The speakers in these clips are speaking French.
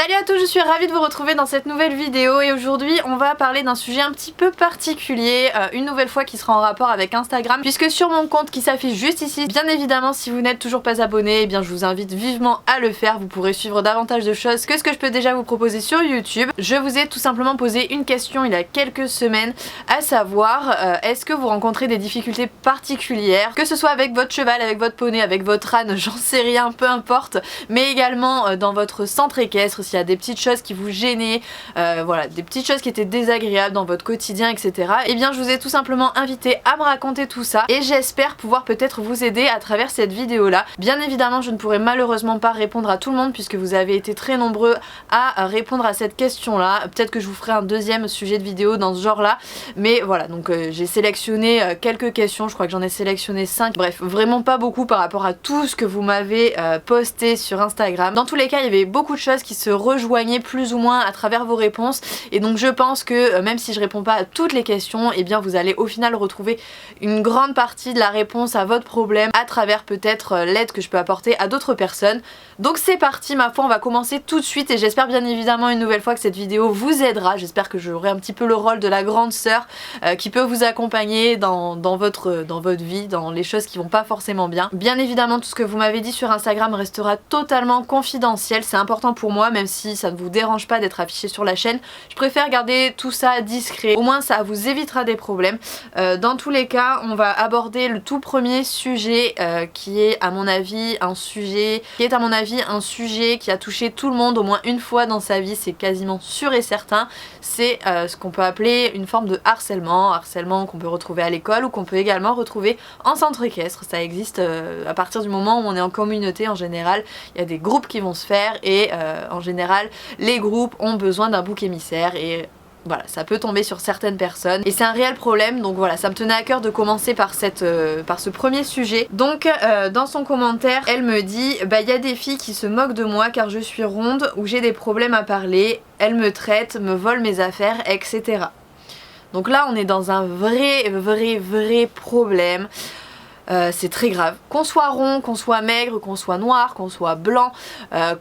Salut à tous, je suis ravie de vous retrouver dans cette nouvelle vidéo et aujourd'hui on va parler d'un sujet un petit peu particulier, une nouvelle fois qui sera en rapport avec Instagram, puisque sur mon compte qui s'affiche juste ici, bien évidemment si vous n'êtes toujours pas abonné, eh bien je vous invite vivement à le faire, vous pourrez suivre davantage de choses que ce que je peux déjà vous proposer sur YouTube. Je vous ai tout simplement posé une question il y a quelques semaines, à savoir est-ce que vous rencontrez des difficultés particulières, que ce soit avec votre cheval, avec votre poney, avec votre âne, j'en sais rien, peu importe, mais également dans votre centre équestre, s'il y a des petites choses qui vous gênaient, voilà, des petites choses qui étaient désagréables dans votre quotidien, etc. Et bien je vous ai tout simplement invité à me raconter tout ça et j'espère pouvoir peut-être vous aider à travers cette vidéo là. Bien évidemment je ne pourrai malheureusement pas répondre à tout le monde puisque vous avez été très nombreux à répondre à cette question là. Peut-être que je vous ferai un deuxième sujet de vidéo dans ce genre là, mais voilà, donc j'ai sélectionné quelques questions, je crois que j'en ai sélectionné 5, bref vraiment pas beaucoup par rapport à tout ce que vous m'avez posté sur Instagram. Dans tous les cas il y avait beaucoup de choses qui se rejoignaient plus ou moins à travers vos réponses et donc je pense que même si je réponds pas à toutes les questions, et eh bien vous allez au final retrouver une grande partie de la réponse à votre problème à travers peut-être l'aide que je peux apporter à d'autres personnes. Donc c'est parti, ma foi, on va commencer tout de suite et j'espère bien évidemment une nouvelle fois que cette vidéo vous aidera. J'espère que j'aurai un petit peu le rôle de la grande sœur qui peut vous accompagner dans votre vie, dans les choses qui vont pas forcément bien. Bien évidemment tout ce que vous m'avez dit sur Instagram restera totalement confidentiel, c'est important pour moi, même si ça ne vous dérange pas d'être affiché sur la chaîne. Je préfère garder tout ça discret, au moins ça vous évitera des problèmes. Dans tous les cas on va aborder le tout premier sujet qui est à mon avis un sujet qui a touché tout le monde au moins une fois dans sa vie, c'est quasiment sûr et certain. C'est ce qu'on peut appeler une forme de harcèlement qu'on peut retrouver à l'école ou qu'on peut également retrouver en centre équestre. Ça existe à partir du moment où on est en communauté. En général il y a des groupes qui vont se faire et en général les groupes ont besoin d'un bouc émissaire et voilà, ça peut tomber sur certaines personnes et c'est un réel problème. Donc voilà, ça me tenait à cœur de commencer par ce premier sujet. Donc dans son commentaire elle me dit bah il y a des filles qui se moquent de moi car je suis ronde ou j'ai des problèmes à parler, elles me traitent, me volent mes affaires, etc. Donc là on est dans un vrai problème. C'est très grave. Qu'on soit rond, qu'on soit maigre, qu'on soit noir, qu'on soit blanc,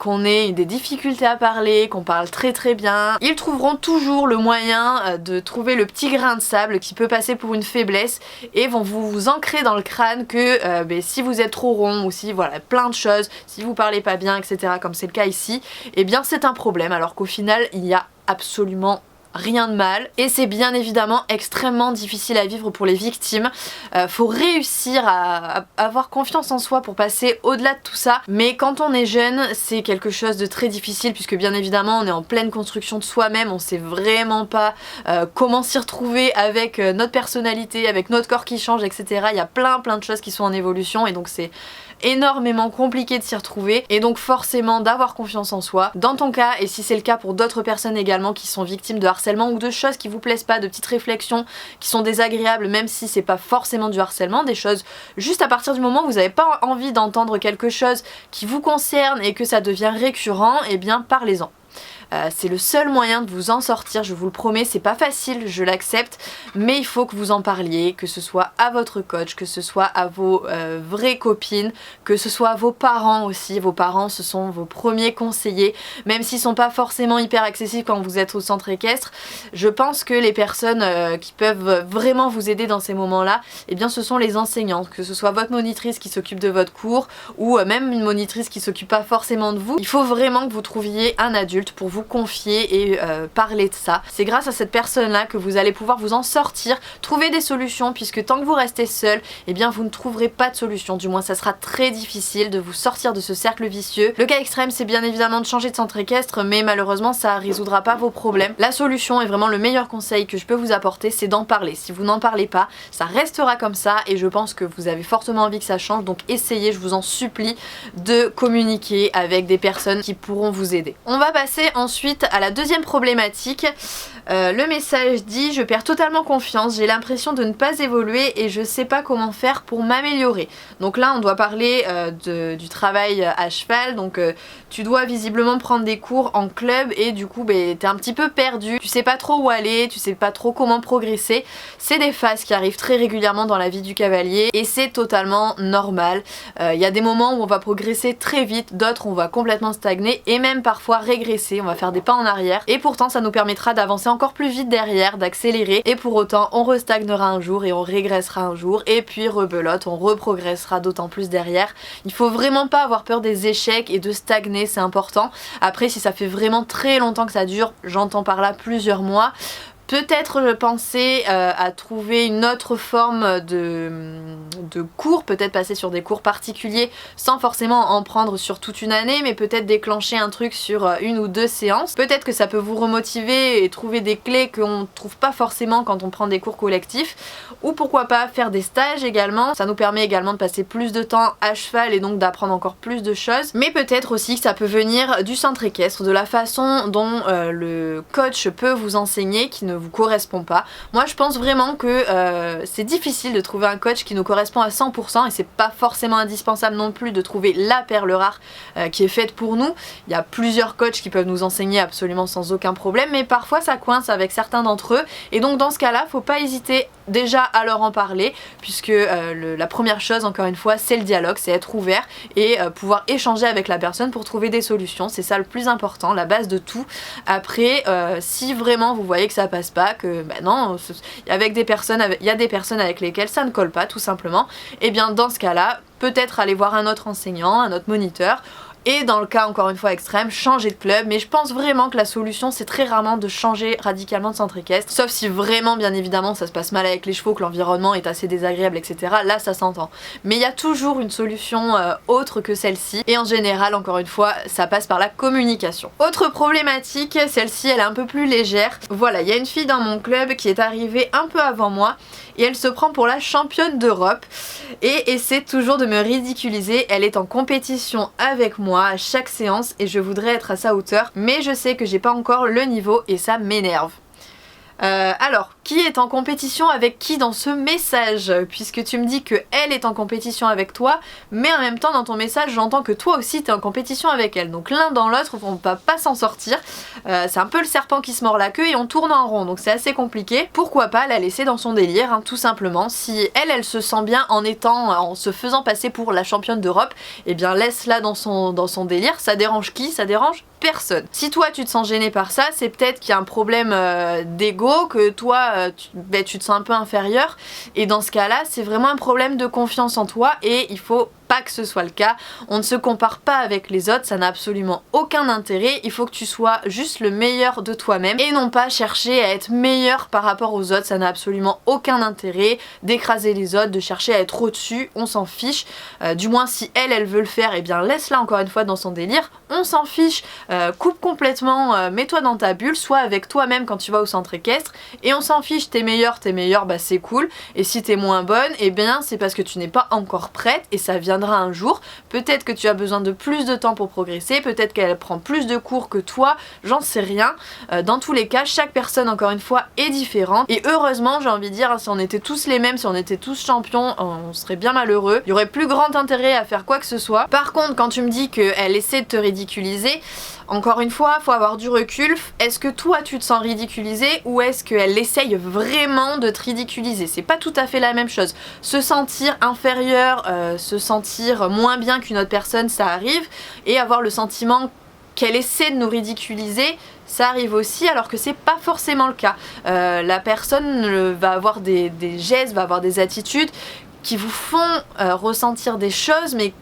qu'on ait des difficultés à parler, qu'on parle très bien, ils trouveront toujours le moyen de trouver le petit grain de sable qui peut passer pour une faiblesse et vont vous ancrer dans le crâne que si vous êtes trop rond ou si voilà plein de choses, si vous parlez pas bien, etc. comme c'est le cas ici, et bien c'est un problème alors qu'au final il y a absolument rien de mal et c'est bien évidemment extrêmement difficile à vivre pour les victimes. Faut réussir à avoir confiance en soi pour passer au-delà de tout ça, mais quand on est jeune c'est quelque chose de très difficile puisque bien évidemment on est en pleine construction de soi-même, on sait vraiment pas comment s'y retrouver avec notre personnalité, avec notre corps qui change, etc. Il y a plein de choses qui sont en évolution et donc c'est énormément compliqué de s'y retrouver et donc forcément d'avoir confiance en soi. Dans ton cas, et si c'est le cas pour d'autres personnes également qui sont victimes de harcèlement ou de choses qui vous plaisent pas, de petites réflexions qui sont désagréables même si c'est pas forcément du harcèlement, des choses juste à partir du moment où vous n'avez pas envie d'entendre quelque chose qui vous concerne et que ça devient récurrent, et bien parlez-en. C'est le seul moyen de vous en sortir, je vous le promets, c'est pas facile, je l'accepte, mais il faut que vous en parliez, que ce soit à votre coach, que ce soit à vos vraies copines, que ce soit à vos parents aussi. Vos parents ce sont vos premiers conseillers, même s'ils sont pas forcément hyper accessibles quand vous êtes au centre équestre. Je pense que les personnes qui peuvent vraiment vous aider dans ces moments-là, eh bien ce sont les enseignantes, que ce soit votre monitrice qui s'occupe de votre cours ou même une monitrice qui s'occupe pas forcément de vous. Il faut vraiment que vous trouviez un adulte pour vous confier et parler de ça. C'est grâce à cette personne là que vous allez pouvoir vous en sortir, trouver des solutions, puisque tant que vous restez seul, eh bien vous ne trouverez pas de solution, du moins ça sera très difficile de vous sortir de ce cercle vicieux. Le cas extrême c'est bien évidemment de changer de centre équestre, mais malheureusement ça résoudra pas vos problèmes. La solution et vraiment le meilleur conseil que je peux vous apporter c'est d'en parler. Si vous n'en parlez pas, ça restera comme ça et je pense que vous avez fortement envie que ça change, donc essayez, je vous en supplie, de communiquer avec des personnes qui pourront vous aider. On va passer ensuite à la deuxième problématique. Le message dit: je perds totalement confiance, j'ai l'impression de ne pas évoluer et je sais pas comment faire pour m'améliorer. Donc là on doit parler du travail à cheval, donc tu dois visiblement prendre des cours en club et du coup t'es un petit peu perdu, tu sais pas trop où aller, tu sais pas trop comment progresser. C'est des phases qui arrivent très régulièrement dans la vie du cavalier et c'est totalement normal. Il y a des moments où on va progresser très vite, d'autres on va complètement stagner et même parfois régresser, on va faire des pas en arrière et pourtant ça nous permettra d'avancer encore plus vite derrière, d'accélérer et pour autant on restagnera un jour et on régressera un jour et puis rebelote, on reprogressera d'autant plus derrière. Il faut vraiment pas avoir peur des échecs et de stagner, c'est important. Après si ça fait vraiment très longtemps que ça dure, j'entends par là plusieurs mois, peut-être penser à trouver une autre forme de cours, peut-être passer sur des cours particuliers sans forcément en prendre sur toute une année, mais peut-être déclencher un truc sur une ou deux séances. Peut-être que ça peut vous remotiver et trouver des clés qu'on ne trouve pas forcément quand on prend des cours collectifs. Ou pourquoi pas faire des stages également, ça nous permet également de passer plus de temps à cheval et donc d'apprendre encore plus de choses. Mais peut-être aussi que ça peut venir du centre équestre, de la façon dont le coach peut vous enseigner qui ne vous correspond pas. Moi je pense vraiment que c'est difficile de trouver un coach qui nous correspond à 100% et c'est pas forcément indispensable non plus de trouver la perle rare qui est faite pour nous. Il y a plusieurs coachs qui peuvent nous enseigner absolument sans aucun problème, mais parfois ça coince avec certains d'entre eux et donc dans ce cas là faut pas hésiter déjà à leur en parler puisque la première chose encore une fois c'est le dialogue, c'est être ouvert et pouvoir échanger avec la personne pour trouver des solutions, c'est ça le plus important, la base de tout. Après si vraiment vous voyez que ça passe pas, que bah non, il y a des personnes avec lesquelles ça ne colle pas tout simplement, et bien dans ce cas là peut-être aller voir un autre enseignant, un autre moniteur. Et dans le cas encore une fois extrême, changer de club, mais je pense vraiment que la solution c'est très rarement de changer radicalement de centre équestre, sauf si vraiment bien évidemment ça se passe mal avec les chevaux, que l'environnement est assez désagréable etc, là ça s'entend. Mais il y a toujours une solution autre que celle-ci, et en général encore une fois ça passe par la communication. Autre problématique, celle-ci elle est un peu plus légère, voilà, il y a une fille dans mon club qui est arrivée un peu avant moi, et elle se prend pour la championne d'Europe et essaie toujours de me ridiculiser. Elle est en compétition avec moi à chaque séance et je voudrais être à sa hauteur, mais je sais que j'ai pas encore le niveau et ça m'énerve. Alors, qui est en compétition avec qui dans ce message? Puisque tu me dis que elle est en compétition avec toi, mais en même temps dans ton message j'entends que toi aussi t'es en compétition avec elle. Donc l'un dans l'autre on va pas s'en sortir. C'est un peu le serpent qui se mord la queue et on tourne en rond, donc c'est assez compliqué. Pourquoi pas la laisser dans son délire, hein, tout simplement. Si elle se sent bien en se faisant passer pour la championne d'Europe, et bien laisse-la dans son délire. Ça dérange qui? Ça dérange personne. Si toi tu te sens gêné par ça, c'est peut-être qu'il y a un problème d'ego, que toi tu te sens un peu inférieur, et dans ce cas là c'est vraiment un problème de confiance en toi et il faut pas que ce soit le cas. On ne se compare pas avec les autres, ça n'a absolument aucun intérêt. Il faut que tu sois juste le meilleur de toi-même et non pas chercher à être meilleur par rapport aux autres, ça n'a absolument aucun intérêt d'écraser les autres, de chercher à être au-dessus, on s'en fiche. Du moins si elle veut le faire, et bien laisse-la encore une fois dans son délire, on s'en fiche. Coupe complètement, mets-toi dans ta bulle, sois avec toi-même quand tu vas au centre équestre et on s'en fiche. T'es meilleure, bah c'est cool, et si t'es moins bonne, et bien c'est parce que tu n'es pas encore prête et ça viendra un jour. Peut-être que tu as besoin de plus de temps pour progresser, peut-être qu'elle prend plus de cours que toi, j'en sais rien. Dans tous les cas, chaque personne encore une fois est différente et heureusement j'ai envie de dire, hein, si on était tous les mêmes, si on était tous champions, on serait bien malheureux. Il y aurait plus grand intérêt à faire quoi que ce soit. Par contre, quand tu me dis qu'elle essaie de te ridiculiser, encore une fois, faut avoir du recul. Est-ce que toi tu te sens ridiculisé ou est-ce qu'elle essaye vraiment de te ridiculiser? C'est pas tout à fait la même chose. Se sentir inférieur, se sentir moins bien qu'une autre personne, ça arrive, et avoir le sentiment qu'elle essaie de nous ridiculiser, ça arrive aussi, alors que c'est pas forcément le cas. La personne va avoir des gestes, va avoir des attitudes qui vous font ressentir des choses, mais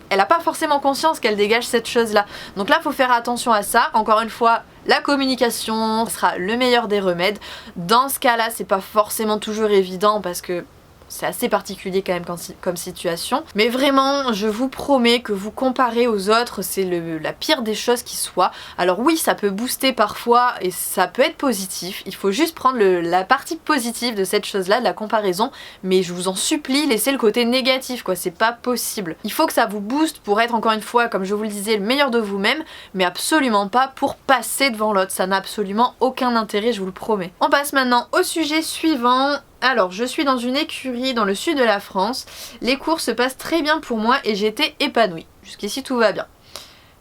elle n'a pas forcément conscience qu'elle dégage cette chose-là. Donc là, il faut faire attention à ça. Encore une fois, la communication sera le meilleur des remèdes. Dans ce cas-là, c'est pas forcément toujours évident parce que c'est assez particulier quand même comme situation. Mais vraiment, je vous promets que vous comparez aux autres, c'est la pire des choses qui soit. Alors oui, ça peut booster parfois et ça peut être positif. Il faut juste prendre la partie positive de cette chose-là, de la comparaison. Mais je vous en supplie, laissez le côté négatif, quoi. C'est pas possible. Il faut que ça vous booste pour être, encore une fois, comme je vous le disais, le meilleur de vous-même, mais absolument pas pour passer devant l'autre. Ça n'a absolument aucun intérêt, je vous le promets. On passe maintenant au sujet suivant. Alors, je suis dans une écurie dans le sud de la France. Les cours se passent très bien pour moi et j'étais épanouie. Jusqu'ici, tout va bien.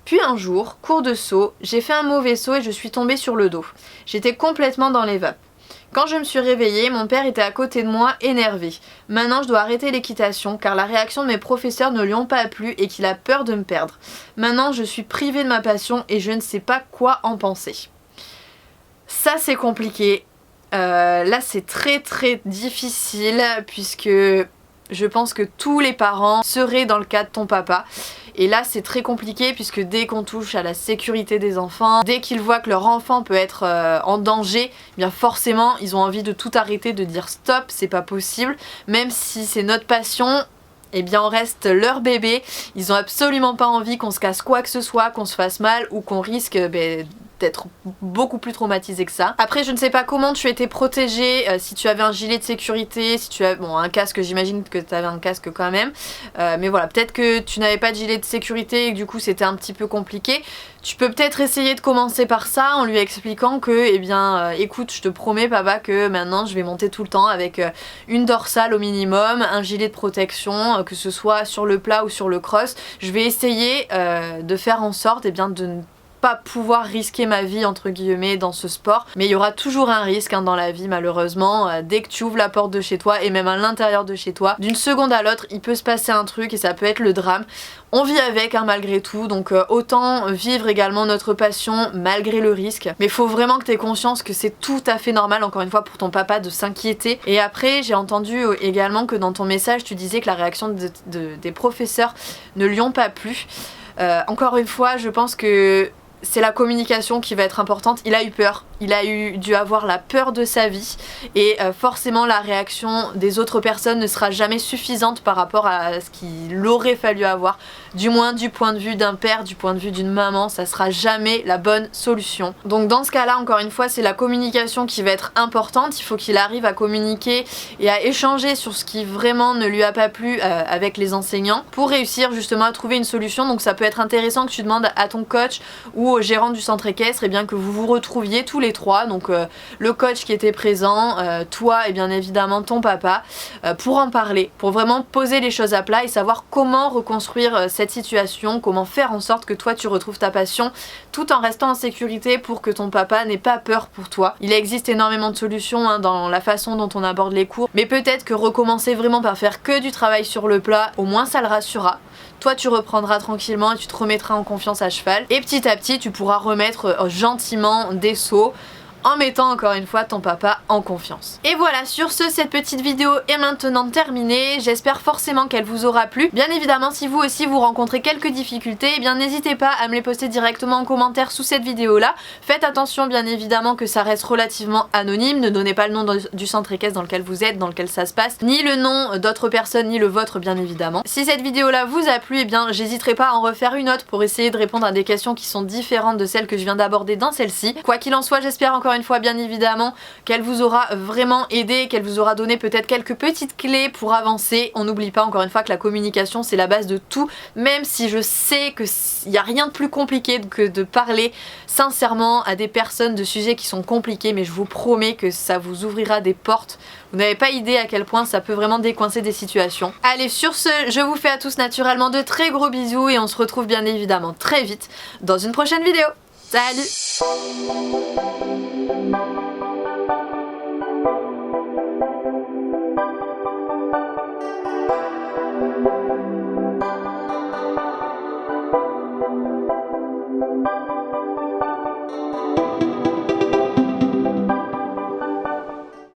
Puis un jour, cours de saut, j'ai fait un mauvais saut et je suis tombée sur le dos. J'étais complètement dans les vapes. Quand je me suis réveillée, mon père était à côté de moi, énervé. Maintenant, je dois arrêter l'équitation car la réaction de mes professeurs ne lui ont pas plu et qu'il a peur de me perdre. Maintenant, je suis privée de ma passion et je ne sais pas quoi en penser. Ça, c'est compliqué. Là, c'est très très difficile puisque je pense que tous les parents seraient dans le cas de ton papa. Et là c'est très compliqué puisque dès qu'on touche à la sécurité des enfants, dès qu'ils voient que leur enfant peut être en danger, eh bien forcément ils ont envie de tout arrêter, de dire stop, c'est pas possible. Même si c'est notre passion, eh bien on reste leur bébé. Ils ont absolument pas envie qu'on se casse quoi que ce soit, qu'on se fasse mal ou qu'on risque d'être beaucoup plus traumatisé que ça. Après je ne sais pas comment tu étais protégée, si tu avais un gilet de sécurité, si tu as un casque, j'imagine que tu avais un casque quand même, mais voilà, peut-être que tu n'avais pas de gilet de sécurité et que du coup c'était un petit peu compliqué. Tu peux peut-être essayer de commencer par ça en lui expliquant que écoute, je te promets papa que maintenant je vais monter tout le temps avec une dorsale au minimum, un gilet de protection, que ce soit sur le plat ou sur le cross. Je vais essayer de faire en sorte de ne pas pouvoir risquer ma vie entre guillemets dans ce sport, mais il y aura toujours un risque dans la vie malheureusement. Dès que tu ouvres la porte de chez toi et même à l'intérieur de chez toi, d'une seconde à l'autre il peut se passer un truc et ça peut être le drame. On vit avec malgré tout, donc autant vivre également notre passion malgré le risque, mais il faut vraiment que tu aies conscience que c'est tout à fait normal encore une fois pour ton papa de s'inquiéter. Et après j'ai entendu également que dans ton message tu disais que la réaction des professeurs ne lui ont pas plu. Encore une fois je pense que c'est la communication qui va être importante. Il a eu peur, il a dû avoir la peur de sa vie et forcément la réaction des autres personnes ne sera jamais suffisante par rapport à ce qu'il aurait fallu avoir, du moins du point de vue d'un père, du point de vue d'une maman, ça sera jamais la bonne solution. Donc dans ce cas là encore une fois c'est la communication qui va être importante. Il faut qu'il arrive à communiquer et à échanger sur ce qui vraiment ne lui a pas plu avec les enseignants pour réussir justement à trouver une solution. Donc ça peut être intéressant que tu demandes à ton coach ou au gérant du centre équestre que vous vous retrouviez tous les trois, donc le coach qui était présent, toi et bien évidemment ton papa, pour en parler, pour vraiment poser les choses à plat et savoir comment reconstruire cette situation, comment faire en sorte que toi tu retrouves ta passion tout en restant en sécurité pour que ton papa n'ait pas peur pour toi. Il existe énormément de solutions dans la façon dont on aborde les cours, mais peut-être que recommencer vraiment par faire que du travail sur le plat, au moins ça le rassurera. Toi tu reprendras tranquillement et tu te remettras en confiance à cheval et petit à petit tu pourras remettre gentiment des sauts en mettant encore une fois ton papa en confiance. Et voilà, sur ce, cette petite vidéo est maintenant terminée. J'espère forcément qu'elle vous aura plu. Bien évidemment, si vous aussi vous rencontrez quelques difficultés, eh bien n'hésitez pas à me les poster directement en commentaire sous cette vidéo là. Faites attention bien évidemment que ça reste relativement anonyme. Ne donnez pas le nom du centre équestre dans lequel vous êtes, dans lequel ça se passe, ni le nom d'autres personnes, ni le vôtre bien évidemment. Si cette vidéo là vous a plu, eh bien j'hésiterai pas à en refaire une autre pour essayer de répondre à des questions qui sont différentes de celles que je viens d'aborder dans celle-ci. Quoi qu'il en soit, j'espère encore une fois bien évidemment qu'elle vous aura vraiment aidé, qu'elle vous aura donné peut-être quelques petites clés pour avancer. On n'oublie pas encore une fois que la communication c'est la base de tout, même si je sais qu'il n'y a rien de plus compliqué que de parler sincèrement à des personnes de sujets qui sont compliqués, mais je vous promets que ça vous ouvrira des portes. Vous n'avez pas idée à quel point ça peut vraiment décoincer des situations. Allez, sur ce, je vous fais à tous naturellement de très gros bisous et on se retrouve bien évidemment très vite dans une prochaine vidéo. Salut!